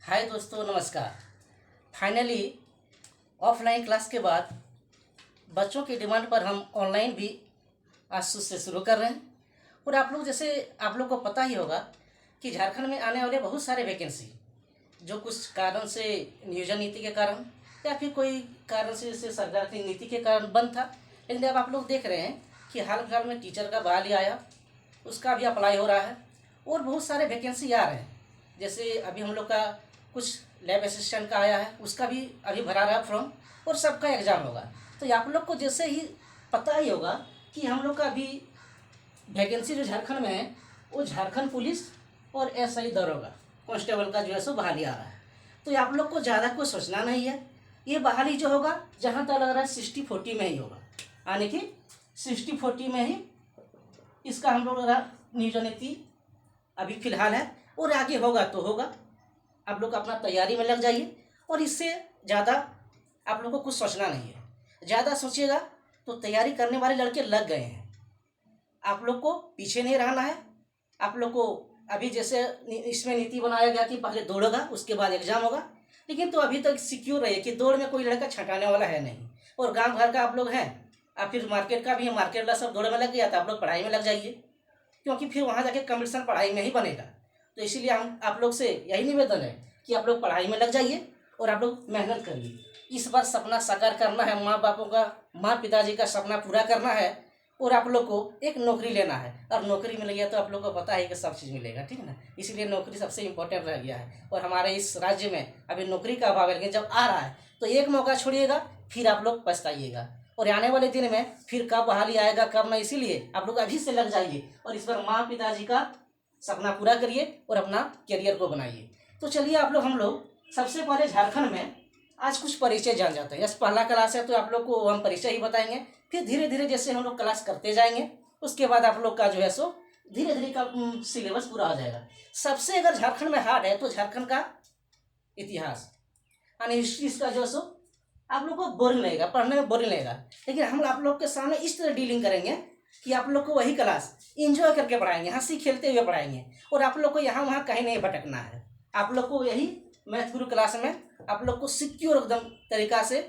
हाय दोस्तों, नमस्कार। Finally offline class के बाद बच्चों की डिमांड पर हम ऑनलाइन भी आज से शुरू कर रहे हैं। और आप लोग जैसे आप लोग को पता ही होगा कि झारखंड में आने वाले बहुत सारे वैकेंसी जो कुछ कारण से नियोजन नीति के कारण या फिर कोई कारण से जैसे सरकार की नीति के कारण बंद था, लेकिन अब आप लोग देख रहे हैं कि हाल फिलहाल में टीचर का बहाली आया, उसका भी अप्लाई हो रहा है और बहुत सारे वैकेंसी आ रहे हैं। जैसे अभी हम लोग का कुछ लैब असिस्टेंट का आया है, उसका भी अभी भरा रहा है फॉर्म और सबका एग्ज़ाम होगा। तो आप लोग को जैसे ही पता ही होगा कि हम लोग का अभी वैकेंसी जो झारखंड में है वो झारखंड पुलिस और एसआई दरोगा कांस्टेबल का जो है सो बहाली आ रहा है। तो आप लोग को ज़्यादा कुछ सोचना नहीं है। ये बहाली जो होगा जहाँ तक लग रहा है 60-40 में ही होगा, यानी कि 60-40 में ही इसका हम लोग नियोजन नीति अभी फिलहाल है और आगे होगा तो होगा। आप लोग अपना तैयारी में लग जाइए और इससे ज़्यादा आप लोग को कुछ सोचना नहीं है। ज़्यादा सोचिएगा तो तैयारी करने वाले लड़के लग गए हैं, आप लोग को पीछे नहीं रहना है। आप लोग को अभी जैसे इसमें नीति बनाया गया कि पहले दौड़ होगा उसके बाद एग्जाम होगा, लेकिन तो अभी तक सिक्योर रहिए कि दौड़ में कोई लड़का छटाने वाला है नहीं। और गांव घर का आप लोग हैं, आप फिर मार्केट का भी है, मार्केट वाला सब दौड़ में लग गया तो आप लोग पढ़ाई में लग जाइए, क्योंकि फिर वहाँ जाके कंपटीशन पढ़ाई में ही बनेगा। तो इसीलिए हम आप लोग से यही निवेदन है कि आप लोग पढ़ाई में लग जाइए और आप लोग मेहनत करिए। इस बार सपना साकार करना है, माँ बापों का, माँ पिताजी का सपना पूरा करना है और आप लोग को एक नौकरी लेना है। और नौकरी मिल गया तो आप लोग को पता है कि सब चीज़ मिलेगा, ठीक है ना। इसलिए नौकरी सबसे इम्पोर्टेंट रह गया है और हमारे इस राज्य में अभी नौकरी का अभाव है, लेकिन जब आ रहा है तो एक मौका छोड़िएगा फिर आप लोग पछताइएगा। और आने वाले दिन में फिर कब बहाली आएगा कब नहीं, इसीलिए आप लोग अभी से लग जाइए और इस बार माँ पिताजी का सपना पूरा करिए और अपना करियर को बनाइए। तो चलिए आप लोग हम लोग सबसे पहले झारखंड में आज कुछ परिचय जान जाते हैं। यस, पहला क्लास है तो आप लोग को हम परिचय ही बताएंगे, फिर धीरे धीरे जैसे हम लोग क्लास करते जाएंगे उसके बाद आप लोग का जो है सो धीरे धीरे का सिलेबस पूरा हो जाएगा। सबसे अगर झारखंड में हार्ड है तो झारखंड का इतिहास यानी हिस्ट्री का जो है सो आप लोग को बोरिंग लगेगा, पढ़ने में बोरिंग लगेगा, लेकिन हम आप लोग के सामने इस तरह डीलिंग करेंगे कि आप लोग को वही क्लास इंजॉय करके पढ़ाएंगे, हंसी खेलते हुए पढ़ाएंगे और आप लोग को यहाँ वहाँ कहीं नहीं भटकना है। आप लोग को यही मैथ गुरु क्लास में आप लोग को सिक्योर एकदम तरीका से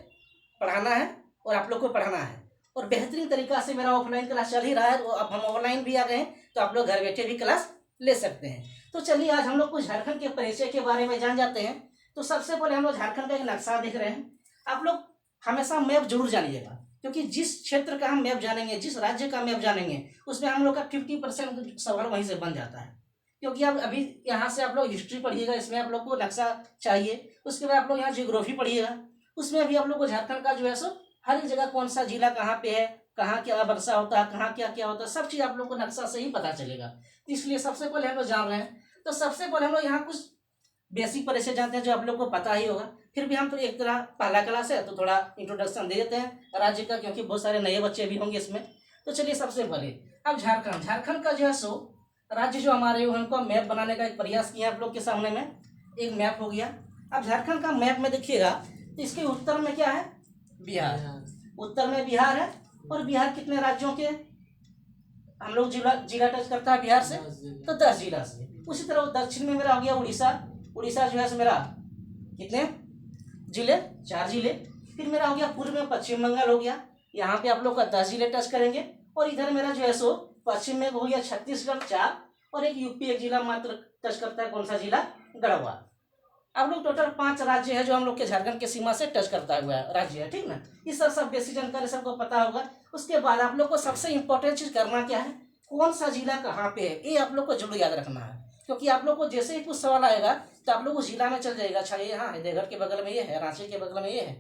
पढ़ाना है और आप लोग को पढ़ाना है। और बेहतरीन तरीका से मेरा ऑफलाइन क्लास चल ही रहा है, तो अब हम ऑनलाइन भी आ गए हैं तो आप लोग घर बैठे भी क्लास ले सकते हैं। तो चलिए आज हम लोग कुछ झारखंड के परिचय के बारे में जान जाते हैं। तो सबसे पहले हम लोग झारखंड का एक नक्शा देख रहे हैं। आप लोग हमेशा मैप जरूर जानिएगा, क्योंकि जिस क्षेत्र का हम मैप जानेंगे, जिस राज्य का मैप जानेंगे, उसमें हम लोग का 50% सवाल वहीं से बन जाता है। क्योंकि अब अभी यहाँ से आप लोग हिस्ट्री पढ़िएगा, इसमें आप लोग को नक्शा चाहिए। उसके बाद आप लोग यहाँ जियोग्राफी पढ़िएगा, उसमें भी आप लोग को झारखंड का जो है सो हर एक जगह कौन सा जिला कहाँ पे है, कहाँ क्या वर्षा होता है, कहाँ क्या क्या होता है, सब चीज़ आप लोग को नक्शा से ही पता चलेगा। तो इसलिए सबसे पहले हम लोग जान रहे हैं। तो सबसे पहले हम लोग यहाँ कुछ बेसिक परिचय जानते हैं जो आप लोग को पता ही होगा। फिर भी हम तो एक तरह पहला क्लास है तो थोड़ा इंट्रोडक्शन दे देते हैं राज्य का, क्योंकि बहुत सारे नए बच्चे भी होंगे इसमें। तो चलिए सबसे पहले अब झारखंड का जो है सो राज्य जो हमारे उनको मैप बनाने का एक प्रयास किया आप लोग के सामने में। एक मैप हो गया। अब झारखंड का मैप में देखिएगा तो इसके उत्तर में क्या है, बिहार। उत्तर में बिहार है और बिहार कितने राज्यों के हम लोग जिला टच करता है बिहार से, तो 10 जिला से। उसी तरह दक्षिण में मेरा हो गया उड़ीसा। उड़ीसा जो है मेरा कितने जिले, 4 जिले। फिर मेरा हो गया पूर्व में पश्चिम बंगाल हो गया, यहाँ पे आप लोग का 10 जिले टच करेंगे। और इधर मेरा जो है सो पश्चिम में हो गया छत्तीसगढ़ 4 और एक यूपी एक जिला मात्र टच करता है, कौन सा जिला, गढ़वा। आप लोग टोटल 5 राज्य है जो हम लोग के झारखंड के सीमा से टच करता हुआ राज्य है, ठीक ना। इस सब बेसिक जानकारी सबको पता होगा। उसके बाद आप लोग को सबसे इंपॉर्टेंट चीज करना क्या है, कौन सा जिला कहाँ पे है, ये आप लोग को जरूर याद रखना है। क्योंकि आप लोग को जैसे ही कुछ सवाल आएगा तो आप लोग को जिला में चल जाएगा, अच्छा ये हाँ हैदराबाद के बगल में ये है, रांची के बगल में ये है,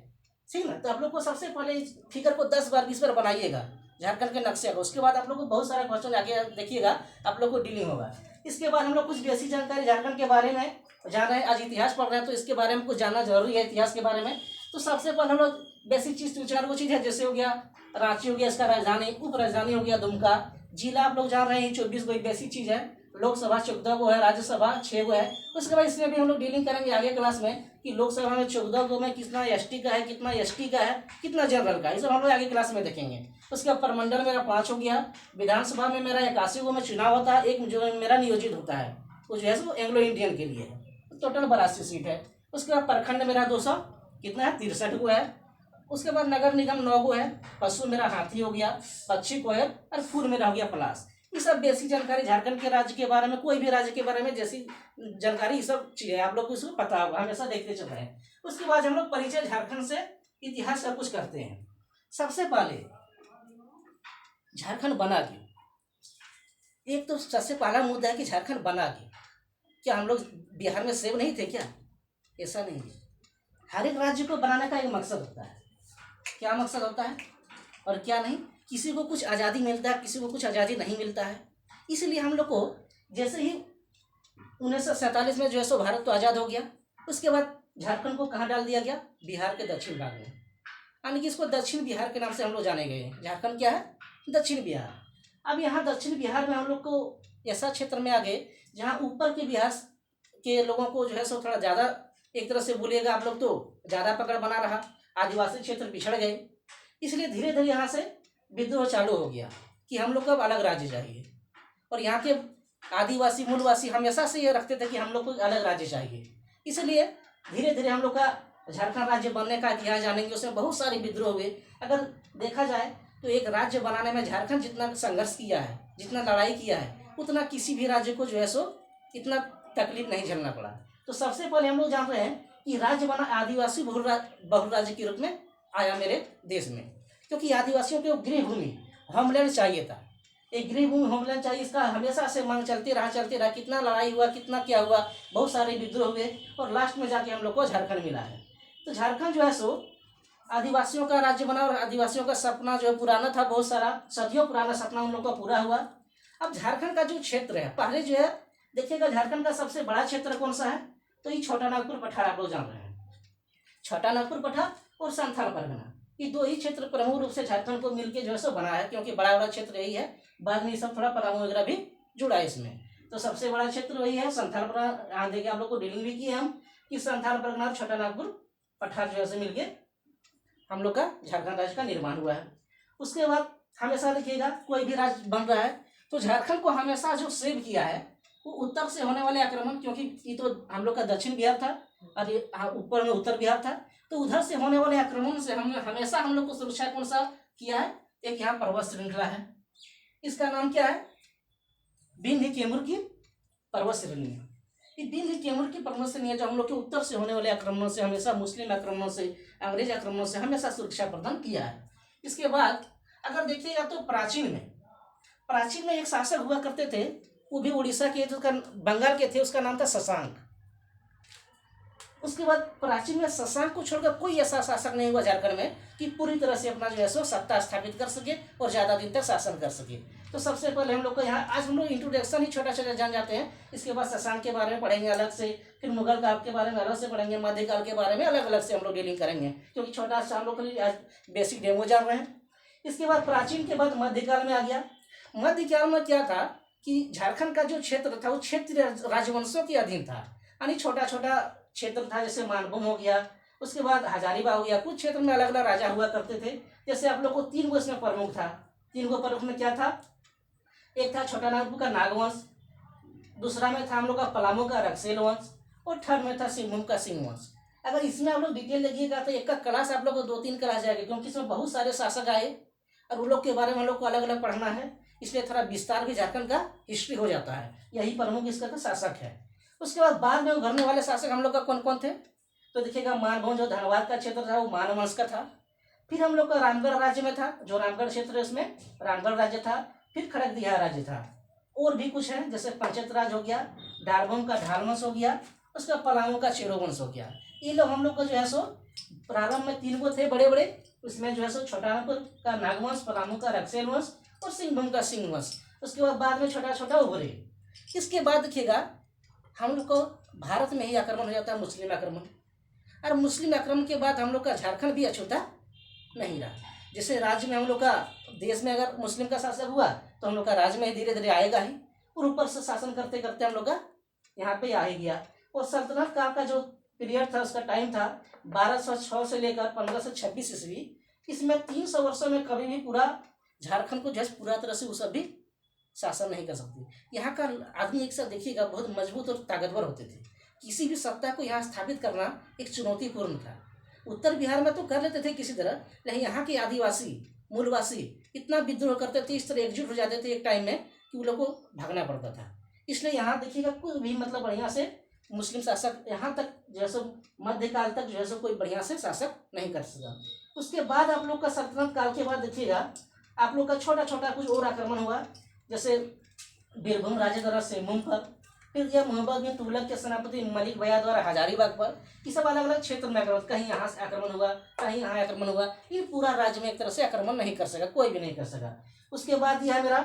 ठीक ना। तो आप लोग को सबसे पहले फिगर को 10 बार 20 बार बनाइएगा झारखंड के नक्शे को। उसके बाद आप लोग को बहुत सारा क्वेश्चन आगे देखिएगा आप लोग को डीलिंग होगा। इसके बाद हम लोग कुछ बेसिक जानकारी झारखंड के बारे में जाना है। आज इतिहास पढ़ रहे हैं तो इसके बारे में कुछ जानना जरूरी है इतिहास के बारे में। तो सबसे पहले हम लोग बेसिक चीज 4 वो चीज है, जैसे हो गया रांची हो गया, इसका राजधानी, उप राजधानी हो गया दुमका। जिला आप लोग जान रहे हैं 24 गो बेसिक चीज है। लोकसभा 14 गो है, राज्यसभा 6 गो है। उसके बाद इसमें भी हम लोग डीलिंग करेंगे आगे क्लास में कि लोकसभा में 14 गो में कितना एसटी का है, कितना एसटी का है, कितना जनरल का है, ये सब हम लोग आगे क्लास में देखेंगे। उसके बाद प्रमंडल मेरा 5 हो गया। विधानसभा में मेरा 81 गो में चुनाव होता है, एक जो मेरा नियोजित होता है वो जो है सो एंग्लो इंडियन के लिए है। टोटल 82 सीट है। उसके बाद प्रखंड मेरा 200 कितना है 63 को है। उसके बाद नगर निगम 9 को है। पशु मेरा हाथी हो गया, पक्षी कोयल और फूल मेरा हो गया पलाश। ये सब बेसिक जानकारी झारखंड के राज्य के बारे में, कोई भी राज्य के बारे में जैसी जानकारी ये सब चीजें आप लोग को इसको पता होगा, हमेशा देखते चल रहे हैं। उसके बाद हम लोग परिचय झारखंड से इतिहास का कुछ करते हैं। सबसे पहले झारखंड बना क्यों? एक तो सबसे पहला मुद्दा है कि झारखंड बना क्यों। क्या हम लोग बिहार में सेव नहीं थे क्या? ऐसा नहीं है। हर एक राज्य को बनाने का एक मकसद होता है। क्या मकसद होता है और क्या नहीं? किसी को कुछ आज़ादी मिलता है, किसी को कुछ आज़ादी नहीं मिलता है। इसलिए हम लोग को जैसे ही 1947 में जो है सो भारत तो आज़ाद हो गया, उसके बाद झारखंड को कहाँ डाल दिया गया? बिहार के दक्षिण भाग में, यानी कि इसको दक्षिण बिहार के नाम से हम लोग जाने गए हैं। झारखंड क्या है? दक्षिण बिहार। अब यहाँ दक्षिण बिहार में हम लोग को ऐसा क्षेत्र में आ गए जहाँ ऊपर के बिहार के लोगों को जो है सो थोड़ा ज़्यादा, एक तरह से बोलिएगा आप लोग तो ज़्यादा पकड़ बना रहा, आदिवासी क्षेत्र पिछड़ गए। इसलिए धीरे धीरे यहाँ से विद्रोह चालू हो गया कि हम लोग को अब अलग राज्य चाहिए। और यहाँ के आदिवासी मूलवासी हमेशा से ये रखते थे कि हम लोग को अलग राज्य चाहिए। इसलिए धीरे धीरे हम लोग का झारखंड राज्य बनने का इतिहास जानेंगे। उसमें बहुत सारे विद्रोह हुए। अगर देखा जाए तो एक राज्य बनाने में झारखंड जितना संघर्ष किया है, जितना लड़ाई किया है, उतना किसी भी राज्य को जो है सो इतना तकलीफ नहीं झेलना पड़ा। तो सबसे पहले हम लोग जान रहे हैं कि राज्य बना आदिवासी बहुल राज्य के रूप में आया मेरे देश में, क्योंकि आदिवासियों को गृह भूमि होमलैंड चाहिए था। एक गृह भूमि होमलैंड चाहिए, इसका हमेशा से मांग चलती रहा। कितना लड़ाई हुआ, कितना क्या हुआ, बहुत सारे विद्रोह हुए और लास्ट में जाके हम लोग को झारखंड मिला है। तो झारखंड जो है सो आदिवासियों का राज्य बना और आदिवासियों का सपना जो है पुराना था, बहुत सारा सदियों पुराना सपना उन लोग का पूरा हुआ। अब झारखंड का जो क्षेत्र है, पहले जो है देखिएगा झारखंड का सबसे बड़ा क्षेत्र कौन सा है? तो ये छोटा नागपुर पठार आप लोग जान रहे हैं। छोटा नागपुर पठार और संथाल परगना, ये दो ही क्षेत्र प्रमुख रूप से झारखंड को मिलकर जो है सो बना है, क्योंकि बड़ा क्षेत्र यही है। बाद में सब थोड़ा पलामू वगैरह भी जुड़ा है इसमें। तो सबसे बड़ा क्षेत्र वही है संथाल परगना। यहाँ देखिए आप लोग को डीलिंग भी की है हम कि संथाल परगना और छोटा नागपुर पठार जो है मिलके हम लोग का झारखंड राज्य का निर्माण हुआ है। उसके बाद हमेशा देखिएगा कोई भी राज्य बन रहा है तो झारखंड को हमेशा जो सेव किया है वो उत्तर से होने वाले आक्रमण, क्योंकि ये तो हम लोग का दक्षिण बिहार था और ये ऊपर में उत्तर बिहार था, तो उधर से होने वाले आक्रमण से हमने हमेशा हम लोग को सुरक्षा कौन सा किया है? एक यहाँ पर्वत श्रृंखला है, इसका नाम क्या है? विंध्य कैमूर की पर्वत श्रेणी। विंध्य कैमूर की पर्वत श्रेणी जो हम लोग के उत्तर से होने वाले आक्रमणों से, हमेशा मुस्लिम आक्रमणों से, अंग्रेज आक्रमणों से हमेशा सुरक्षा प्रदान किया है। इसके बाद अगर देखिएगा तो प्राचीन में एक शासक हुआ करते थे, वो भी उड़ीसा के, जो बंगाल के थे, उसका नाम था शशांक। उसके बाद प्राचीन में शशांक को छोड़कर कोई ऐसा शासक नहीं हुआ झारखंड में कि पूरी तरह से अपना जो है सो सत्ता स्थापित कर सके और ज़्यादा दिन तक शासन कर सके। तो सबसे पहले हम लोग को यहाँ आज हम लोग इंट्रोडक्शन ही छोटा छोटा जान जाते हैं। इसके बाद शशांक के बारे में पढ़ेंगे अलग से, फिर मुगल काल के बारे में अलग से पढ़ेंगे, मध्यकाल के बारे में अलग अलग से हम लोग डीलिंग करेंगे, क्योंकि छोटा सा हम लोग आज बेसिक डेमो जान रहे हैं। इसके बाद प्राचीन के बाद मध्यकाल में आ गया। मध्यकाल में क्या था कि झारखंड का जो क्षेत्र था वो क्षेत्रीय राजवंशों के अधीन था, यानी छोटा छोटा क्षेत्र था। जैसे मानभूम हो गया, उसके बाद हजारीबाग हो गया। कुछ क्षेत्र में अलग अलग राजा हुआ करते थे। जैसे आप लोग को 3 गो इसमें प्रमुख था। 3 गो प्रमुख में क्या था? एक था छोटा नागपुर का नागवंश, दूसरा में था हम लोग का पलामू का रक्सेल वंश और थर्ड में था सिंहभूम का सिंह वंश। अगर इसमें आप लोग डिटेल देखिएगा तो एक का क्लास आप लोग को 2-3 क्लास जाएगा, क्योंकि इसमें बहुत सारे शासक आए और उन लोग के बारे में हम लोग को अलग अलग पढ़ना है, इसलिए थोड़ा विस्तार भी झारखंड का हिस्ट्री हो जाता है। यही प्रमुख इसका शासक है। उसके बाद में उभरने वाले शासक हम लोग का कौन कौन थे? तो देखिएगा मानभूम जो धनबाद का क्षेत्र था वो मान वंश का था। फिर हम लोग का रामगढ़ राज्य में था, जो रामगढ़ क्षेत्र है उसमें रामगढ़ राज्य था। फिर खड़गदिया राज्य था। और भी कुछ है, जैसे पंचायत राज हो गया, डारभूम का ढाल वंश हो गया, उसका पलामू का चेरो वंश हो गया। ये लोग हम लोग को जो है सो प्रारंभ में 3 गो थे बड़े बड़े, उसमें जो है सो छोटा नागपुर का नागवंश, पलामू का रक्सेल वंश और सिंहभूम का सिंह वंश। उसके बाद में छोटा छोटा उभरे। इसके बाद देखिएगा हम लोग को भारत में ही आक्रमण हो जाता है, मुस्लिम आक्रमण। और मुस्लिम आक्रमण के बाद हम लोग का झारखंड भी अछूता नहीं रहा। जैसे राज्य में हम लोग का देश में अगर मुस्लिम का शासक हुआ तो हम लोग का राज्य में धीरे धीरे आएगा ही, और ऊपर से शासन करते करते हम लोग का यहाँ पे आ ही गया। और सल्तनत काल का जो पीरियड था, उसका टाइम था 1206 से लेकर 1526 ईस्वी। इसमें 300 वर्षों में कभी भी पूरा झारखंड को जैसे पूरा तरह से वो सब भी शासन नहीं कर सकते। यहाँ का आदमी एक साथ देखिएगा बहुत मजबूत और ताकतवर होते थे। किसी भी सत्ता को यहाँ स्थापित करना एक चुनौतीपूर्ण था। उत्तर बिहार में तो कर लेते थे किसी तरह, लेकिन यहाँ के आदिवासी मूलवासी इतना विद्रोह करते थे, इस तरह एकजुट हो जाते थे एक टाइम में कि उन लोगों को भागना पड़ता था। इसलिए यहाँ देखिएगा कोई भी मतलब बढ़िया से मुस्लिम शासक यहाँ तक जो है सो मध्यकाल तक जो है सो कोई बढ़िया से शासक नहीं कर सका। उसके बाद आप लोग का सल्तनत काल के बाद देखिएगा आप लोग का छोटा छोटा कुछ और आक्रमण हुआ, जैसे बीरभूम राजेद्वारा सिंहभूम पर, फिर यह मोहम्मद बिन तुगलक के सेनापति मलिक भैया द्वारा हजारीबाग पर। ये सब अलग अलग क्षेत्र में आक्रमण, कहीं यहाँ से आक्रमण हुआ, कहीं यहाँ आक्रमण हुआ। ये पूरा राज्य में एक तरह से आक्रमण नहीं कर सका, कोई भी नहीं कर सका। उसके बाद यह मेरा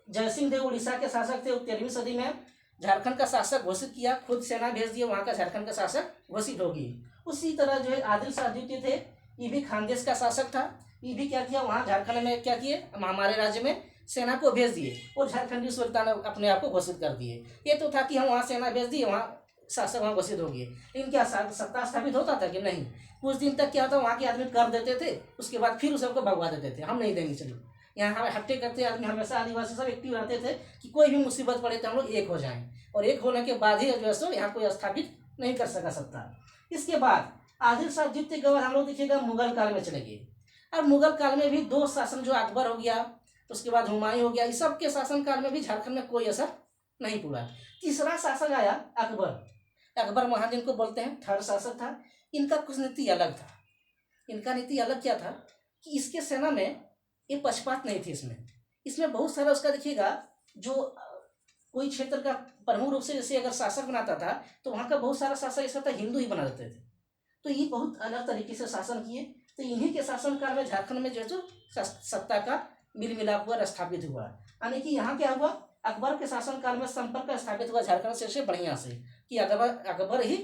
जयसिंह देव उड़ीसा के शासक थे, 13वीं सदी में झारखंड का शासक घोषित किया, खुद सेना भेज दिया, वहाँ का झारखंड का शासक घोषित होगी। उसी तरह जो है आदिल शाह द्वितीय थे, ये भी खानदेश का शासक था। ये भी क्या किया, वहाँ झारखंड में क्या किए, हमारे राज्य में सेना को भेज दिए और झारखंडी सुल्तान अपने आप को घोषित कर दिए। ये तो था कि हम वहाँ सेना भेज दिए, वहाँ शासक वहाँ घोषित हो गए, लेकिन क्या सत्ता स्थापित होता था कि नहीं। कुछ दिन तक क्या होता, वहाँ के आदमी कर देते थे, उसके बाद फिर उस सबको भगवा देते थे, हम नहीं देंगे चलो। यहाँ हमें हट्टे करते आदमी, हमेशा आदिवासी सब एक्टिव रहते थे कि कोई भी मुसीबत पड़े तो हम लोग एक हो जाएं, और एक होने के बाद ही जो है सो यहाँ कोई स्थापित नहीं कर सका सत्ता। इसके बाद आदिल शाह द्वितीय के बाद हम लोग देखिएगा मुगल काल में चले गए। अब मुगल काल में भी दो शासन, जो अकबर हो गया, उसके बाद हुमायूं हो गया, इस सब के शासन काल में भी झारखंड में कोई असर नहीं पड़ा। तीसरा शासक आया अकबर। अकबर महान जिनको बोलते हैं, थर्ड शासक था। इनका कुछ नीति अलग था। इनका नीति अलग क्या था कि इसके सेना में ये पक्षपात नहीं थी। इसमें बहुत सारा उसका देखिएगा, जो कोई क्षेत्र का प्रमुख रूप से जैसे अगर शासक बनाता था तो वहाँ का बहुत सारा शासक ऐसा था हिंदू ही बना देते थे। तो ये बहुत अलग तरीके से शासन किए। तो इन्हीं के शासन काल में झारखंड में जो है सत्ता का मिल मिलाप हुआ, स्थापित हुआ। यानी कि यहाँ क्या हुआ, अकबर के शासन काल में संपर्क स्थापित हुआ झारखंड से बढ़िया से, कि अकबर ही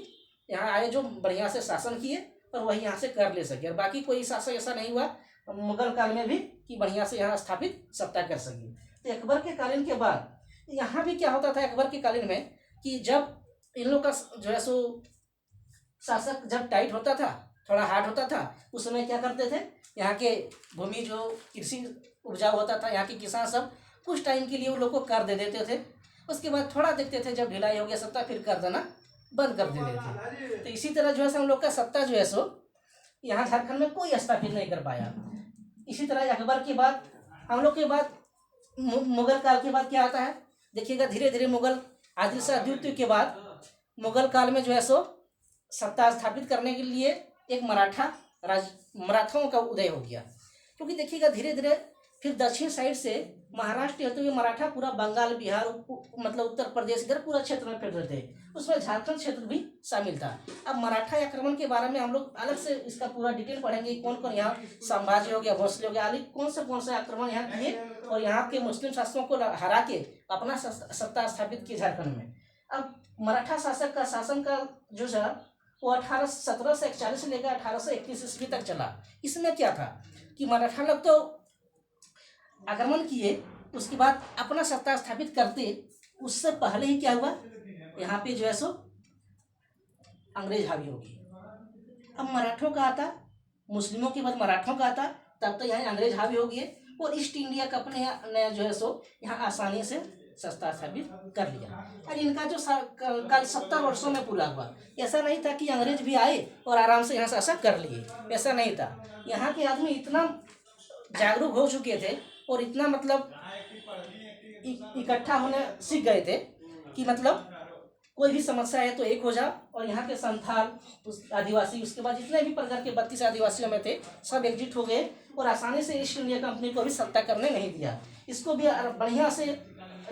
यहाँ आए जो बढ़िया से शासन किए और वही यहाँ से कर ले सके, और बाकी कोई शासक ऐसा नहीं हुआ मुगल काल में भी कि बढ़िया से यहाँ स्थापित सत्ता कर सके। तो अकबर के कालीन के बाद यहाँ भी क्या होता था, अकबर के कालीन में कि जब इन लोग का जो है सो शासक जब टाइट होता था, थोड़ा हार्ड होता था, उस समय क्या करते थे, यहाँ के भूमि जो कृषि उपजाऊ होता था, यहाँ के किसान सब कुछ टाइम के लिए उन लोग को कर दे देते थे। उसके बाद थोड़ा देखते थे, जब ढिलाई हो गया सत्ता, फिर कर देना बंद कर देते थे। तो इसी तरह जो है हम लोग का सत्ता जो है सो यहाँ झारखंड में कोई स्थापित नहीं कर पाया। इसी तरह अकबर के बाद हम लोग के बाद मुगल काल के बाद क्या आता है, देखिएगा धीरे धीरे मुगल आदिल शाह द्वितीय के बाद मुगल काल में जो है सो सत्ता स्थापित करने के लिए एक मराठाओं का उदय हो गया। क्योंकि देखिएगा धीरे धीरे फिर दक्षिण साइड से महाराष्ट्र होते हुए मराठा पूरा बंगाल, बिहार, मतलब उत्तर प्रदेश, इधर पूरा क्षेत्र में फैल रहे थे। उसमें झारखंड क्षेत्र भी शामिल था। अब मराठा आक्रमण के बारे में हम लोग अलग से इसका पूरा डिटेल पढ़ेंगे, कौन कौन यहाँ संभाजी हो गया, भोसले हो गया, आदि कौन से आक्रमण यहाँ किए और यहाँ के मुस्लिम शासकों को हरा के अपना सत्ता स्थापित की झारखंड में। अब मराठा शासक का शासन का जो है वो 1741 से लेकर 1831 ईस्वी तक चला। इसमें क्या था कि मराठा लोग तो आक्रमण किए, उसके बाद अपना सत्ता स्थापित करते, उससे पहले ही क्या हुआ, यहाँ पे जो है सो अंग्रेज हावी हो गए। अब मराठों का आता, मुस्लिमों के बाद मराठों का आता, तब तो यहाँ अंग्रेज हावी हो गए और ईस्ट इंडिया कंपनी ने जो है सो यहाँ आसानी से सत्ता स्थापित कर लिया। और इनका जो काल 70 वर्षों में पूरा हुआ। ऐसा नहीं था कि अंग्रेज भी आए और आराम से यहाँ शासन कर लिए, ऐसा नहीं था। यहाँ के आदमी इतना जागरूक हो चुके थे और इतना मतलब इकट्ठा होने सीख गए थे कि मतलब कोई भी समस्या है तो एक हो जाओ। और यहाँ के संथाल, आदिवासी, उसके बाद जितने भी प्रकार के 32 आदिवासियों में थे, सब एकजुट हो गए और आसानी से ईस्ट इंडिया कंपनी को भी सत्ता करने नहीं दिया। इसको भी बढ़िया से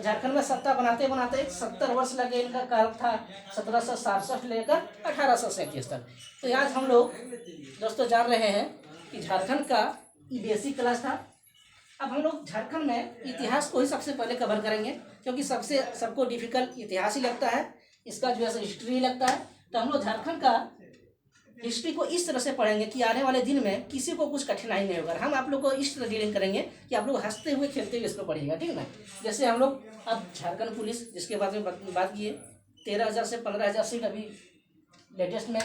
झारखंड में सत्ता बनाते बनाते 70 वर्ष लगे। इनका काल था 1767 लेकर 1837 तक। तो आज हम लोग दोस्तों जान रहे हैं कि झारखंड का ये बेसिक क्लास था। अब हम लोग झारखंड में इतिहास को ही सबसे पहले कवर करेंगे, क्योंकि सबको डिफिकल्ट इतिहास ही लगता है, इसका जो है हिस्ट्री लगता है। तो हम लोग झारखंड का हिस्ट्री को इस तरह से पढ़ेंगे कि आने वाले दिन में किसी को कुछ कठिनाई नहीं होगा। हम आप लोग को इस तरह डीलिंग करेंगे कि आप लोग हंसते हुए खेलते हुए इसको पढ़िएगा, ठीक है ना। जैसे हम लोग अब झारखंड पुलिस, जिसके बारे में बात किए, 13,000 से 15,000 सीट अभी लेटेस्ट में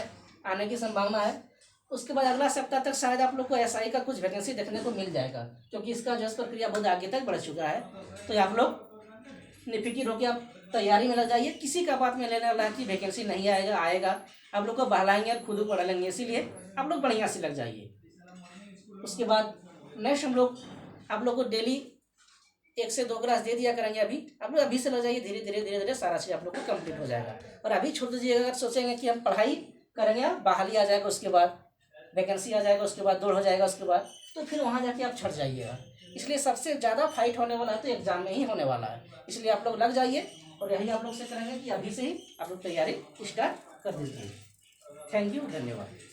आने की संभावना है। उसके बाद अगला सप्ताह तक शायद आप लोग को एसआई का कुछ वैकेंसी देखने को मिल जाएगा, क्योंकि इसका जो प्रक्रिया बहुत आगे तक बढ़ चुका है। तो आप लोग निफिकिर होकर आप तैयारी में लग जाइए। किसी का बात में लेने वाला है कि वैकेंसी नहीं आएगा, आएगा। आप लोग को बहलाएंगे और खुद पढ़ा लेंगे, इसीलिए आप लोग बढ़िया से लग जाइए। उसके बाद नेक्स्ट हम लोग आप लोग को डेली 1 से 2 क्लास दे दिया करेंगे। आप लोग अभी से लग जाइए, धीरे धीरे धीरे धीरे सारा चीज़ आप लोग को कंप्लीट हो जाएगा। और अभी छोड़ दीजिएगा, अगर सोचेंगे कि हम पढ़ाई करेंगे, बहाली आ जाएगा, उसके बाद वैकेंसी आ जाएगा, उसके बाद दौड़ हो जाएगा, उसके बाद तो फिर वहाँ जाके आप छट जाइएगा। इसलिए सबसे ज़्यादा फाइट होने वाला है तो एग्जाम में ही होने वाला है। इसलिए आप लोग लग जाइए और यही आप लोग से करेंगे कि अभी से ही आप लोग तैयारी स्टार्ट कर दीजिए। थैंक यू, धन्यवाद।